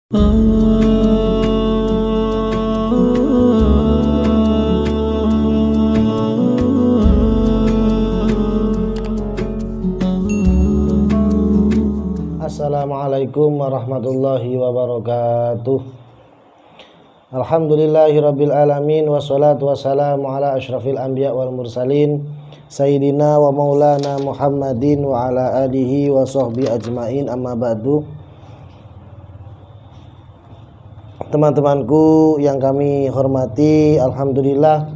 Assalamualaikum warahmatullahi wabarakatuh. Alhamdulillahirabbil alamin wassalatu wassalamu ala asyrafil anbiya wal mursalin sayyidina wa maulana Muhammadin wa ala alihi wa sahbihi ajmain, amma ba'du. Teman-temanku yang kami hormati, alhamdulillah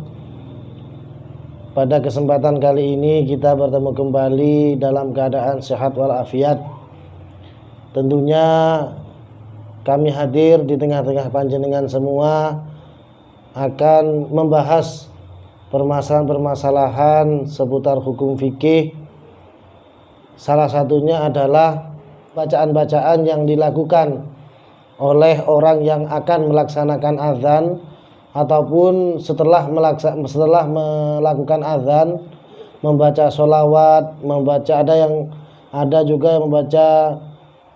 pada kesempatan kali ini kita bertemu kembali dalam keadaan sehat walafiat. Tentunya kami hadir di tengah-tengah panjenengan semua akan membahas permasalahan-permasalahan seputar hukum fikih. Salah satunya adalah bacaan-bacaan yang dilakukan oleh orang yang akan melaksanakan azan ataupun setelah melakukan azan, membaca sholawat, ada juga yang membaca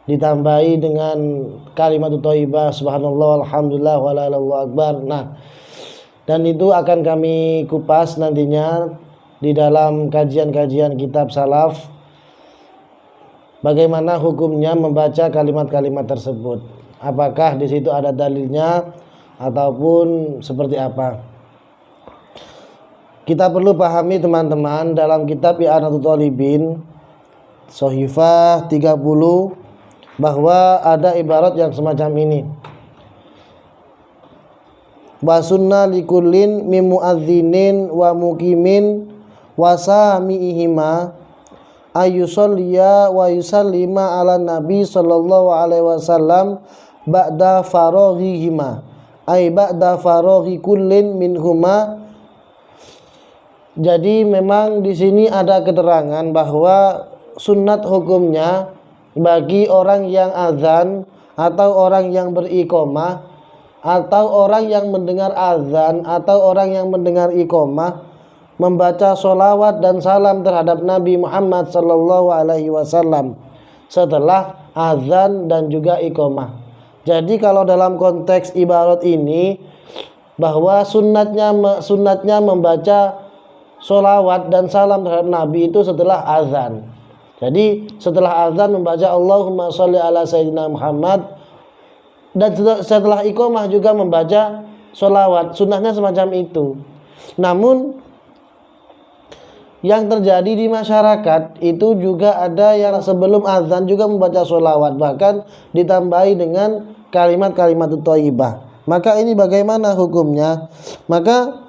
ditambahi dengan kalimat thayyibah subhanallah alhamdulillah wala ilaha illallah akbar. Nah, dan itu akan kami kupas nantinya di dalam kajian-kajian kitab salaf, bagaimana hukumnya membaca kalimat-kalimat tersebut. Apakah di situ ada dalilnya ataupun seperti apa? Kita perlu pahami teman-teman, dalam kitab I'anatul Talibin Shahifah 30 bahwa ada ibarat yang semacam ini. Wa sunna likullin min muadzinin wa muqimin wa sami'ihima ayyusalliya wa yusallima ala nabi sallallahu alaihi wasallam ba'da faraghihima ay ba'da faraghi kullin minhuma. Jadi memang di sini ada keterangan bahwa sunat hukumnya bagi orang yang azan atau orang yang beriqamah atau orang yang mendengar azan atau orang yang mendengar iqamah membaca sholawat dan salam terhadap Nabi Muhammad sallallahu alaihi wasallam setelah azan dan juga iqamah. Jadi kalau dalam konteks ibarat ini bahwa sunatnya membaca sholawat dan salam terhadap Nabi itu setelah azan. Jadi setelah azan membaca Allahumma sholli ala sayyidina Muhammad, dan setelah iqamah juga membaca sholawat. Sunnahnya semacam itu. Namun yang terjadi di masyarakat itu juga ada yang sebelum azan juga membaca sholawat, bahkan ditambahi dengan kalimat-kalimat thayyibah. Maka ini bagaimana hukumnya? Maka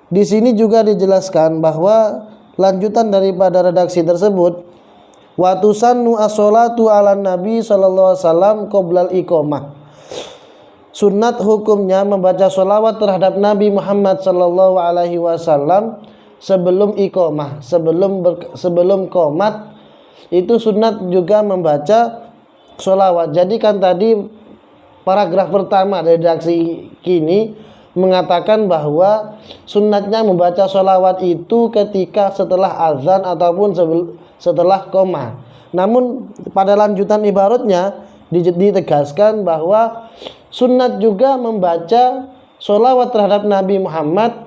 di sini juga dijelaskan bahwa lanjutan daripada redaksi tersebut, wa tusannu as-sholatu ala nabi sallallahu alaihi wasallam qoblal iqamah. Sunat hukumnya membaca sholawat terhadap Nabi Muhammad sallallahu alaihi wasallam sebelum iqamah, sebelum qomat itu sunat juga membaca sholawat. Jadi kan tadi paragraf pertama dari redaksi kini mengatakan bahwa sunatnya membaca sholawat itu ketika setelah azan ataupun setelah qamah. Namun pada lanjutan ibaratnya ditegaskan bahwa sunat juga membaca sholawat terhadap Nabi Muhammad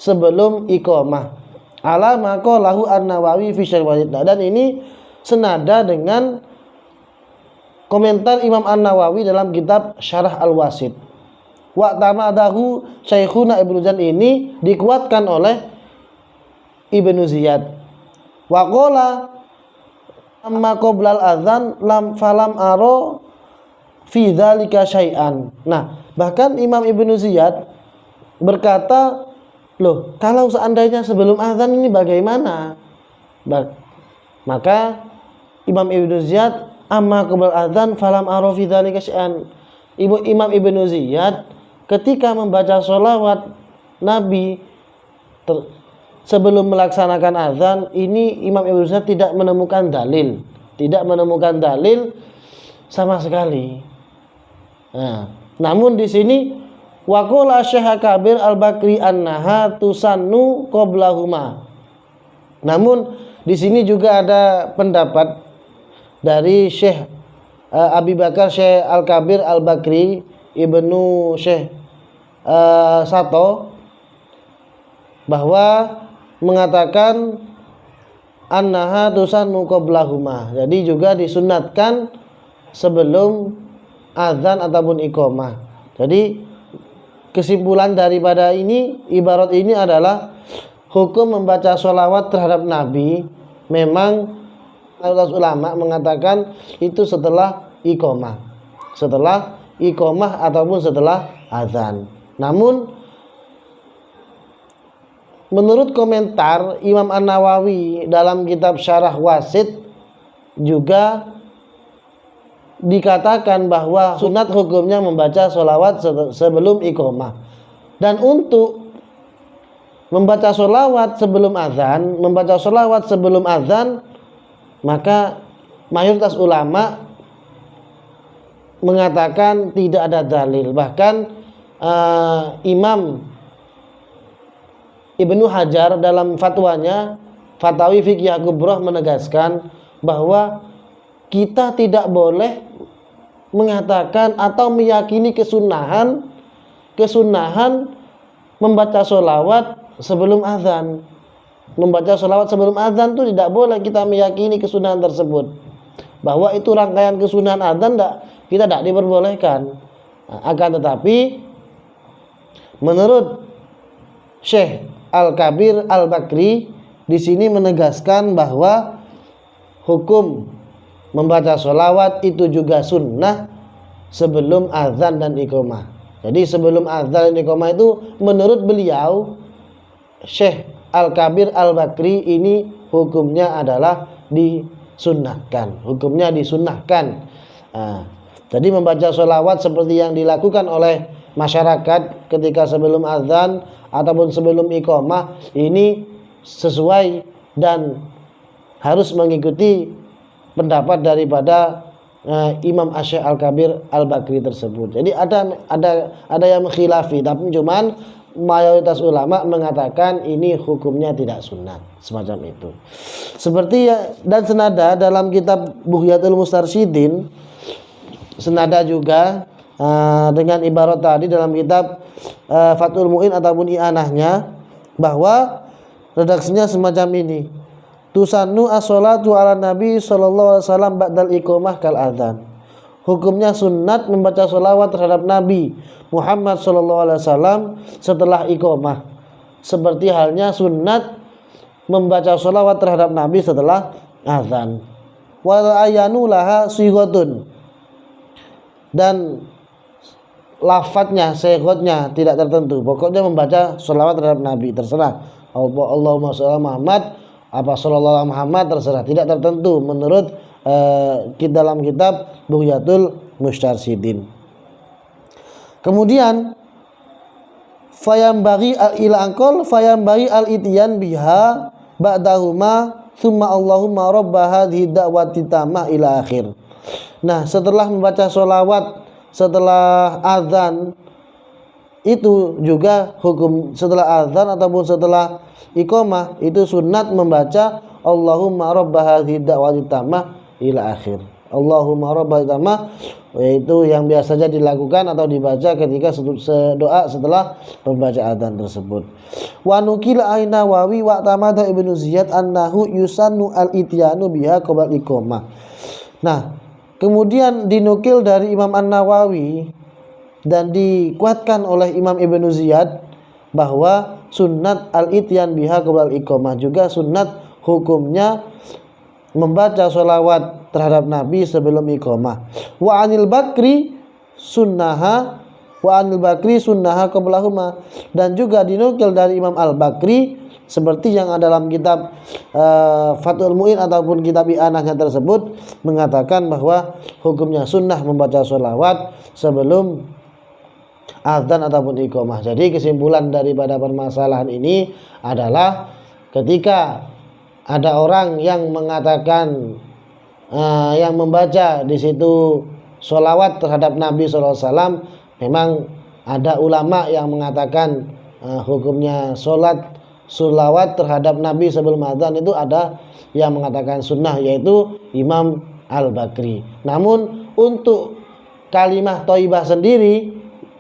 sebelum iqamah. Ala maqalahu An-Nawawi fi Syarh Walidna, dan ini senada dengan komentar Imam An-Nawawi dalam kitab Syarah Al-Wasit. Wa tamadahu Syekhuna Ibnu Juzan, ini dikuatkan oleh Ibnu Ziyad. Wa qala amma qoblal adzan lam falam aro fi dzalika syai'an. Nah, bahkan Imam Ibnu Ziyad berkata, loh, kalau seandainya sebelum azan ini bagaimana? Maka Imam Ibnu Ziyad, amma qoblal adzan falam aro fi dzalika syai'an. Imam Ibnu Ziyad ketika membaca sholawat Nabi sebelum melaksanakan azan, ini Imam Ibnu Ziyad tidak menemukan dalil sama sekali. Nah, namun di sini waqala Syekh Kabir Al-Bakri annaha tusannu qoblahuma. Namun di sini juga ada pendapat dari Syekh Abi Bakar Syekh Al-Kabir Al-Bakri Ibnu Syekh Sato bahwa mengatakan annaha tusannu qablahuma. Jadi juga disunatkan sebelum azan ataupun iqamah. Jadi kesimpulan daripada ini, ibarat ini adalah hukum membaca sholawat terhadap Nabi memang mayoritas ulama mengatakan itu setelah iqamah. Setelah iqamah ataupun setelah azan. Namun menurut komentar Imam An-Nawawi dalam kitab Syarah Wasit juga dikatakan bahwa sunat hukumnya membaca sholawat sebelum iqamah. Dan untuk membaca sholawat sebelum azan, maka mayoritas ulama mengatakan tidak ada dalil. Bahkan Imam Ibnu Hajar dalam fatwanya, Fatawi Fiqhiyah Kubrah, menegaskan bahwa kita tidak boleh mengatakan atau meyakini kesunahan membaca sholawat sebelum azan. Membaca sholawat sebelum azan itu tidak boleh kita meyakini kesunahan tersebut, bahwa itu rangkaian kesunahan azan, kita tidak diperbolehkan. Akan tetapi menurut Syekh Al-Kabir Al-Bakri di sini menegaskan bahwa hukum membaca sholawat itu juga sunnah sebelum azan dan iqamah. Jadi sebelum azan dan iqamah itu menurut beliau Syekh Al-Kabir Al-Bakri ini hukumnya adalah disunnahkan. Hukumnya disunnahkan. Jadi membaca sholawat seperti yang dilakukan oleh masyarakat ketika sebelum azan ataupun sebelum iqamah ini sesuai dan harus mengikuti pendapat daripada Imam Syekh Al-Kabir Al-Bakri tersebut. Jadi ada yang mengkhilafi, tapi cuman mayoritas ulama mengatakan ini hukumnya tidak sunat, semacam itu. Seperti dan senada dalam kitab Bughyatul Mustarsyidin, senada juga dengan ibarat tadi dalam kitab Fathul Mu'in ataupun i'anahnya, bahwa redaksinya semacam ini: tusannu as-sholatu ala nabi sallallahu alaihi wasallam ba'dal iqamah kal adzan. Hukumnya sunat membaca sholawat terhadap Nabi Muhammad sallallahu alaihi wasallam setelah iqamah, seperti halnya sunat membaca sholawat terhadap Nabi setelah azan. Wa ayanu laha sighatun, dan lafadznya, sighatnya tidak tertentu, pokoknya membaca sholawat terhadap Nabi, terserah Allahumma sholli Muhammad apa sallallahu Muhammad, terserah, tidak tertentu menurut dalam kitab Bughyatul Mustarsyidin. Kemudian fayambaghi al-ityan biha ba'dahuma thumma Allahumma rabba hadhihi da'wati tamah ila akhir. Nah, setelah membaca sholawat setelah azan itu juga hukum, setelah azan ataupun setelah iqamah itu sunat membaca Allahumma rabba hadhihi da'wati tamah ila akhir. Allahumma rabba tamah, yaitu yang biasanya dilakukan atau dibaca ketika doa setelah membaca azan tersebut. Wa nukila Ainawawi wa tamada Ibnu Ziyad annahu yusannu al-ityanu biha qabla iqamah. Nah, kemudian dinukil dari Imam An-Nawawi dan dikuatkan oleh Imam Ibnu Ziyad bahwa sunnat al-ityan biha qabla iqamah, juga sunnat hukumnya membaca sholawat terhadap Nabi sebelum iqamah. Wa anil Bakri sunnaha qablahuma, dan juga dinukil dari Imam Al-Bakri seperti yang ada dalam kitab Fathul Mu'in ataupun kitab i'anahnya tersebut, mengatakan bahwa hukumnya sunnah membaca sholawat sebelum azan ataupun iqamah. Jadi kesimpulan daripada permasalahan ini adalah ketika ada orang yang mengatakan yang membaca di situ sholawat terhadap Nabi SAW, memang ada ulama yang mengatakan hukumnya sholawat terhadap Nabi sebelum azan itu ada yang mengatakan sunnah, yaitu Imam Al-Bakri. Namun untuk kalimah thayyibah sendiri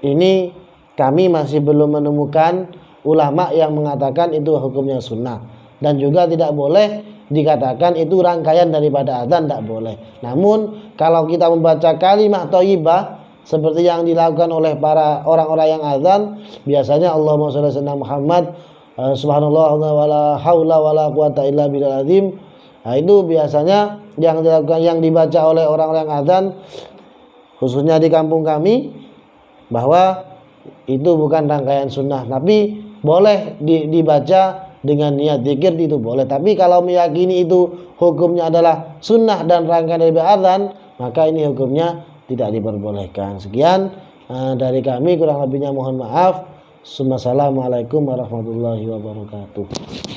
ini kami masih belum menemukan ulama yang mengatakan itu hukumnya sunnah, dan juga tidak boleh dikatakan itu rangkaian daripada azan, tidak boleh. Namun kalau kita membaca kalimah thayyibah seperti yang dilakukan oleh para orang-orang yang azan, biasanya Allahumma shalli ala sayyidina Muhammad, subhanallah wala haula wala quwata illa billahil azim. Nah, itu biasanya yang dilakukan, yang dibaca oleh orang-orang azan khususnya di kampung kami, bahwa itu bukan rangkaian sunnah, tapi boleh dibaca dengan niat zikir, itu boleh. Tapi kalau meyakini itu hukumnya adalah sunnah dan rangkaian dari azan, maka ini hukumnya tidak diperbolehkan. Sekian dari kami, kurang lebihnya mohon maaf. Assalamualaikum warahmatullahi wabarakatuh.